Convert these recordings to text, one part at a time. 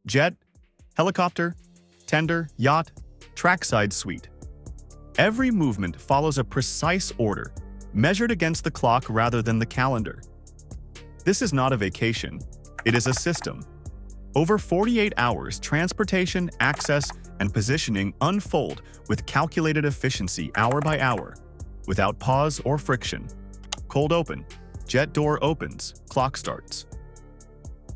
jet, helicopter, tender, yacht, trackside suite. Every movement follows a precise order, measured against the clock rather than the calendar. This is not a vacation, it is a system. Over 48 hours, transportation, access, and positioning unfold with calculated efficiency hour by hour, without pause or friction. Cold open. Jet door opens. Clock starts.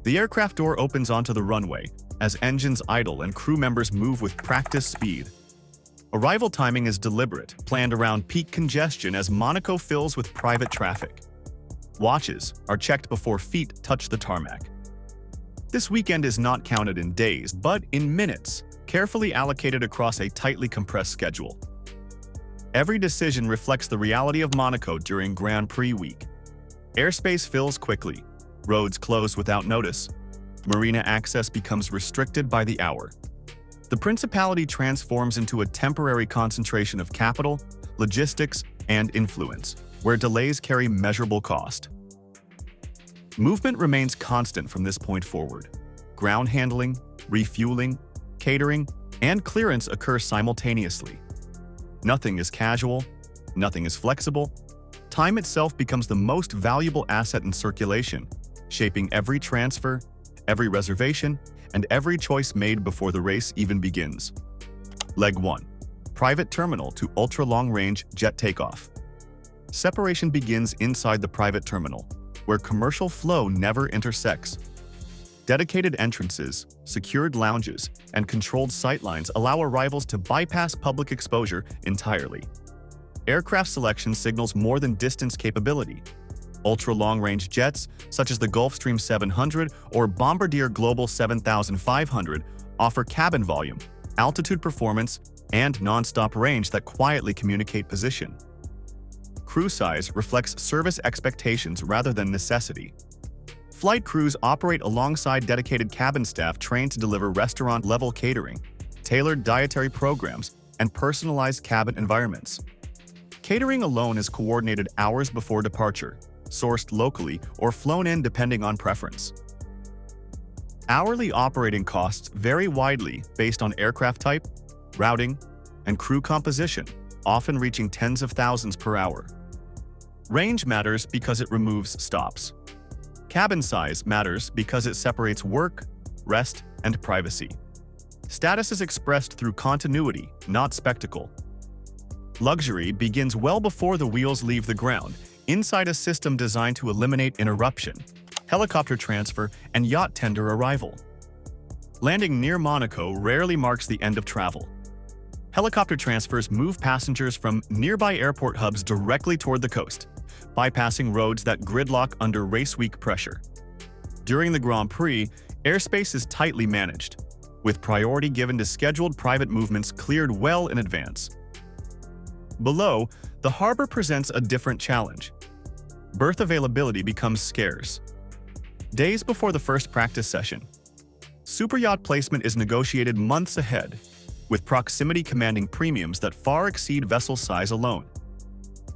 The aircraft door opens onto the runway as engines idle and crew members move with practice speed. Arrival timing is deliberate, planned around peak congestion as Monaco fills with private traffic. Watches are checked before feet touch the tarmac. This weekend is not counted in days, but in minutes, carefully allocated across a tightly compressed schedule. Every decision reflects the reality of Monaco during Grand Prix week. Airspace fills quickly, roads close without notice, marina access becomes restricted by the hour. The principality transforms into a temporary concentration of capital, logistics, and influence, where delays carry measurable cost. Movement remains constant from this point forward. Ground handling, refueling, catering, and clearance occur simultaneously. Nothing is casual, nothing is flexible. Time itself becomes the most valuable asset in circulation, shaping every transfer, every reservation, and every choice made before the race even begins. Leg 1. Private terminal to ultra-long-range jet takeoff. Separation begins inside the private terminal, where commercial flow never intersects. Dedicated entrances, secured lounges, and controlled sightlines allow arrivals to bypass public exposure entirely. Aircraft selection signals more than distance capability. Ultra-long-range jets, such as the Gulfstream 700 or Bombardier Global 7500, offer cabin volume, altitude performance, and non-stop range that quietly communicate position. Crew size reflects service expectations rather than necessity. Flight crews operate alongside dedicated cabin staff trained to deliver restaurant-level catering, tailored dietary programs, and personalized cabin environments. Catering alone is coordinated hours before departure, sourced locally or flown in depending on preference. Hourly operating costs vary widely based on aircraft type, routing, and crew composition, often reaching tens of thousands per hour. Range matters because it removes stops. Cabin size matters because it separates work, rest, and privacy. Status is expressed through continuity, not spectacle. Luxury begins well before the wheels leave the ground, inside a system designed to eliminate interruption, helicopter transfer, and yacht tender arrival. Landing near Monaco rarely marks the end of travel. Helicopter transfers move passengers from nearby airport hubs directly toward the coast, bypassing roads that gridlock under race week pressure. During the Grand Prix, airspace is tightly managed, with priority given to scheduled private movements cleared well in advance. Below, the harbor presents a different challenge. Berth availability becomes scarce. Days before the first practice session, superyacht placement is negotiated months ahead, with proximity commanding premiums that far exceed vessel size alone.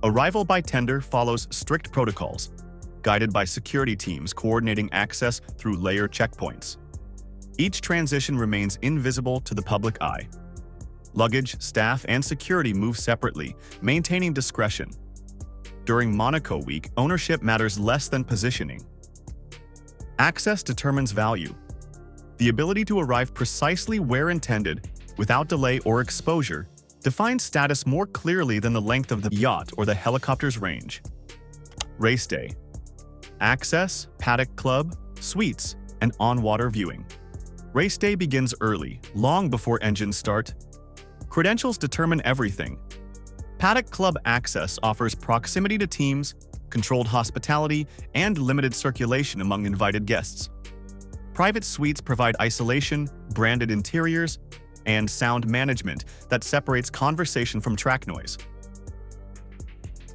Arrival by tender follows strict protocols, guided by security teams coordinating access through layer checkpoints. Each transition remains invisible to the public eye. Luggage, staff, and security move separately, maintaining discretion. During Monaco week, ownership matters less than positioning. Access determines value. The ability to arrive precisely where intended, without delay or exposure, defines status more clearly than the length of the yacht or the helicopter's range. Race day. Access, paddock club, suites, and on-water viewing. Race day begins early, long before engines start. Credentials determine everything. Paddock club access offers proximity to teams, controlled hospitality, and limited circulation among invited guests. Private suites provide isolation, branded interiors, and sound management that separates conversation from track noise.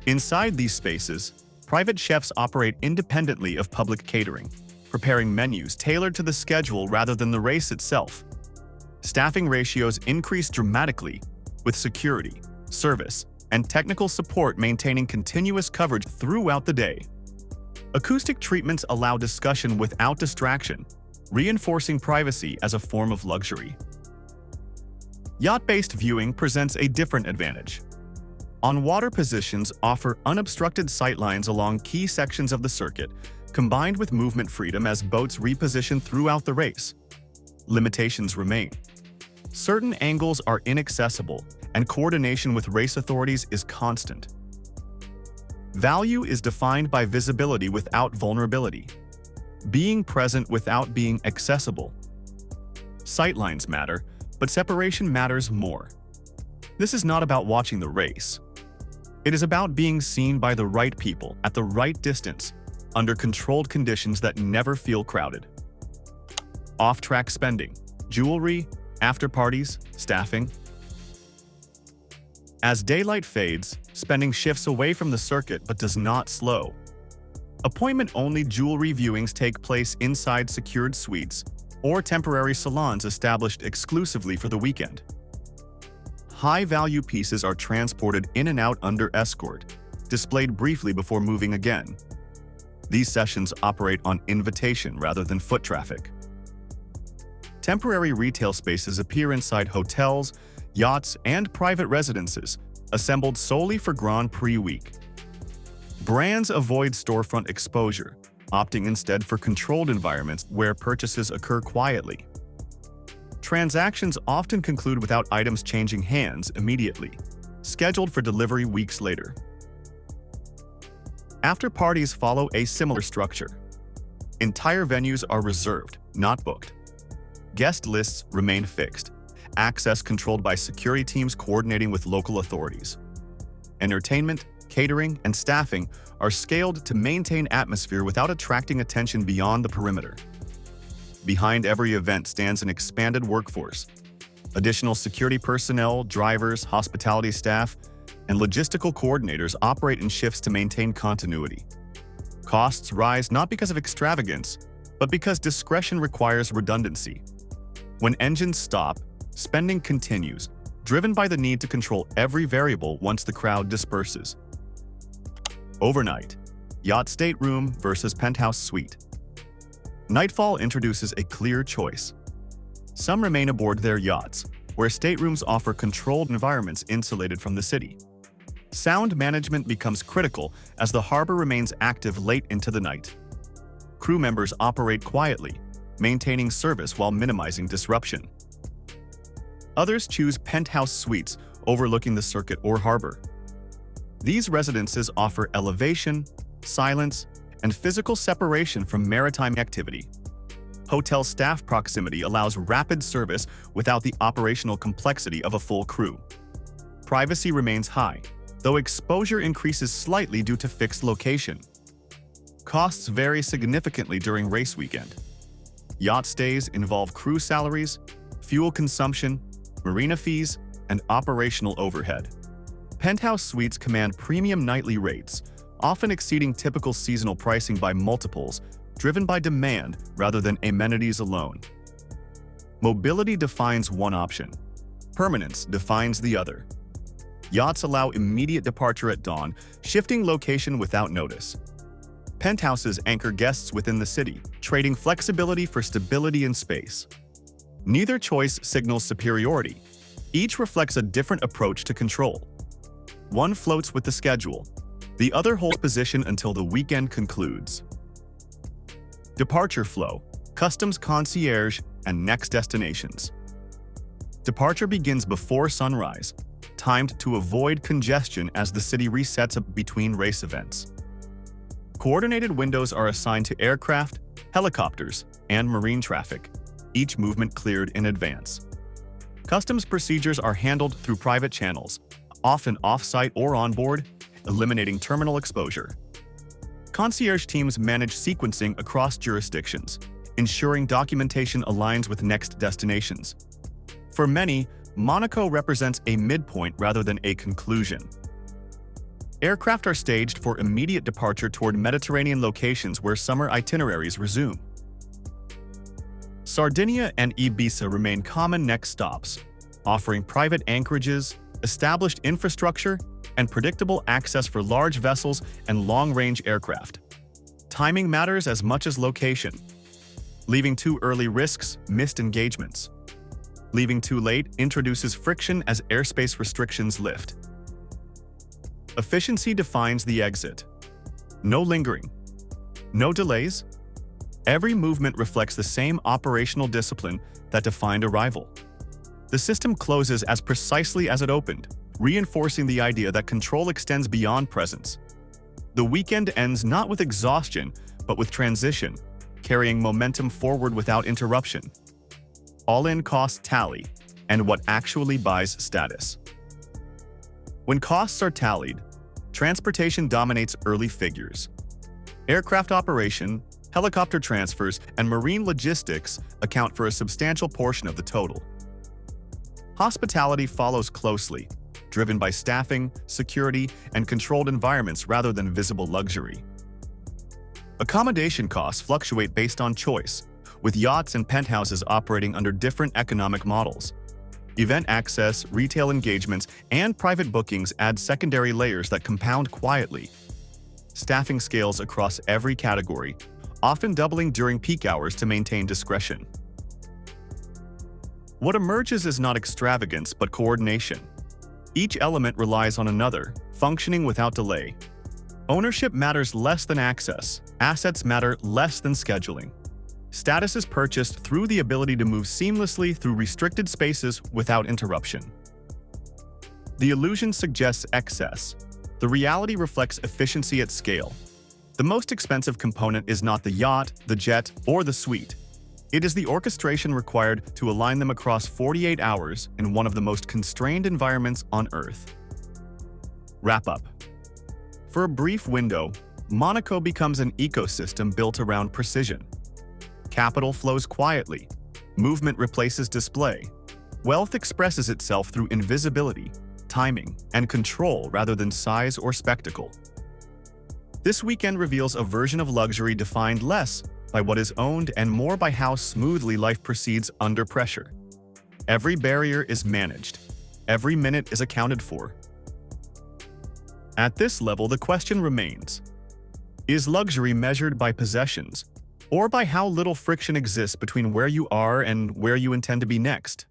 Inside these spaces, private chefs operate independently of public catering, preparing menus tailored to the schedule rather than the race itself. Staffing ratios increase dramatically, with security, service, and technical support maintaining continuous coverage throughout the day. Acoustic treatments allow discussion without distraction, reinforcing privacy as a form of luxury. Yacht-based viewing presents a different advantage. On-water positions offer unobstructed sightlines along key sections of the circuit, combined with movement freedom as boats reposition throughout the race. Limitations remain. Certain angles are inaccessible, and coordination with race authorities is constant. Value is defined by visibility without vulnerability, being present without being accessible. Sightlines matter, but separation matters more. This is not about watching the race. It is about being seen by the right people at the right distance, under controlled conditions that never feel crowded. Off-track spending, jewelry, after-parties, staffing. As daylight fades, spending shifts away from the circuit but does not slow. Appointment-only jewelry viewings take place inside secured suites or temporary salons established exclusively for the weekend. High-value pieces are transported in and out under escort, displayed briefly before moving again. These sessions operate on invitation rather than foot traffic. Temporary retail spaces appear inside hotels, yachts, and private residences, assembled solely for Grand Prix week. Brands avoid storefront exposure, opting instead for controlled environments where purchases occur quietly. Transactions often conclude without items changing hands immediately, scheduled for delivery weeks later. After-parties follow a similar structure. Entire venues are reserved, not booked. Guest lists remain fixed, access controlled by security teams coordinating with local authorities. Entertainment, catering, and staffing are scaled to maintain atmosphere without attracting attention beyond the perimeter. Behind every event stands an expanded workforce. Additional security personnel, drivers, hospitality staff, and logistical coordinators operate in shifts to maintain continuity. Costs rise not because of extravagance, but because discretion requires redundancy. When engines stop, spending continues, driven by the need to control every variable once the crowd disperses. Overnight, yacht stateroom versus penthouse suite. Nightfall introduces a clear choice. Some remain aboard their yachts, where staterooms offer controlled environments insulated from the city. Sound management becomes critical as the harbor remains active late into the night. Crew members operate quietly, maintaining service while minimizing disruption. Others choose penthouse suites overlooking the circuit or harbor. These residences offer elevation, silence, and physical separation from maritime activity. Hotel staff proximity allows rapid service without the operational complexity of a full crew. Privacy remains high, though exposure increases slightly due to fixed location. Costs vary significantly during race weekend. Yacht stays involve crew salaries, fuel consumption, marina fees, and operational overhead. Penthouse suites command premium nightly rates, often exceeding typical seasonal pricing by multiples, driven by demand rather than amenities alone. Mobility defines one option. Permanence defines the other. Yachts allow immediate departure at dawn, shifting location without notice. Penthouses anchor guests within the city, trading flexibility for stability and space. Neither choice signals superiority. Each reflects a different approach to control. One floats with the schedule. The other holds position until the weekend concludes. Departure flow, customs concierge, and next destinations. Departure begins before sunrise, timed to avoid congestion as the city resets up between race events. Coordinated windows are assigned to aircraft, helicopters, and marine traffic, each movement cleared in advance. Customs procedures are handled through private channels, often off-site or on-board, eliminating terminal exposure. Concierge teams manage sequencing across jurisdictions, ensuring documentation aligns with next destinations. For many, Monaco represents a midpoint rather than a conclusion. Aircraft are staged for immediate departure toward Mediterranean locations where summer itineraries resume. Sardinia and Ibiza remain common next stops, offering private anchorages, established infrastructure, and predictable access for large vessels and long-range aircraft. Timing matters as much as location. Leaving too early risks missed engagements. Leaving too late introduces friction as airspace restrictions lift. Efficiency defines the exit. No lingering. No delays. Every movement reflects the same operational discipline that defined arrival. The system closes as precisely as it opened, reinforcing the idea that control extends beyond presence. The weekend ends not with exhaustion, but with transition, carrying momentum forward without interruption. All-in costs tally, and what actually buys status. When costs are tallied, transportation dominates early figures. Aircraft operation, helicopter transfers, and marine logistics account for a substantial portion of the total. Hospitality follows closely, driven by staffing, security, and controlled environments rather than visible luxury. Accommodation costs fluctuate based on choice, with yachts and penthouses operating under different economic models. Event access, retail engagements, and private bookings add secondary layers that compound quietly. Staffing scales across every category, often doubling during peak hours to maintain discretion. What emerges is not extravagance but coordination. Each element relies on another, functioning without delay. Ownership matters less than access. Assets matter less than scheduling. Status is purchased through the ability to move seamlessly through restricted spaces without interruption. The illusion suggests excess. The reality reflects efficiency at scale. The most expensive component is not the yacht, the jet, or the suite. It is the orchestration required to align them across 48 hours in one of the most constrained environments on Earth. Wrap up. For a brief window, Monaco becomes an ecosystem built around precision. Capital flows quietly. Movement replaces display. Wealth expresses itself through invisibility, timing, and control rather than size or spectacle. This weekend reveals a version of luxury defined less by what is owned and more by how smoothly life proceeds under pressure. Every barrier is managed. Every minute is accounted for. At this level, the question remains: is luxury measured by possessions, or by how little friction exists between where you are and where you intend to be next?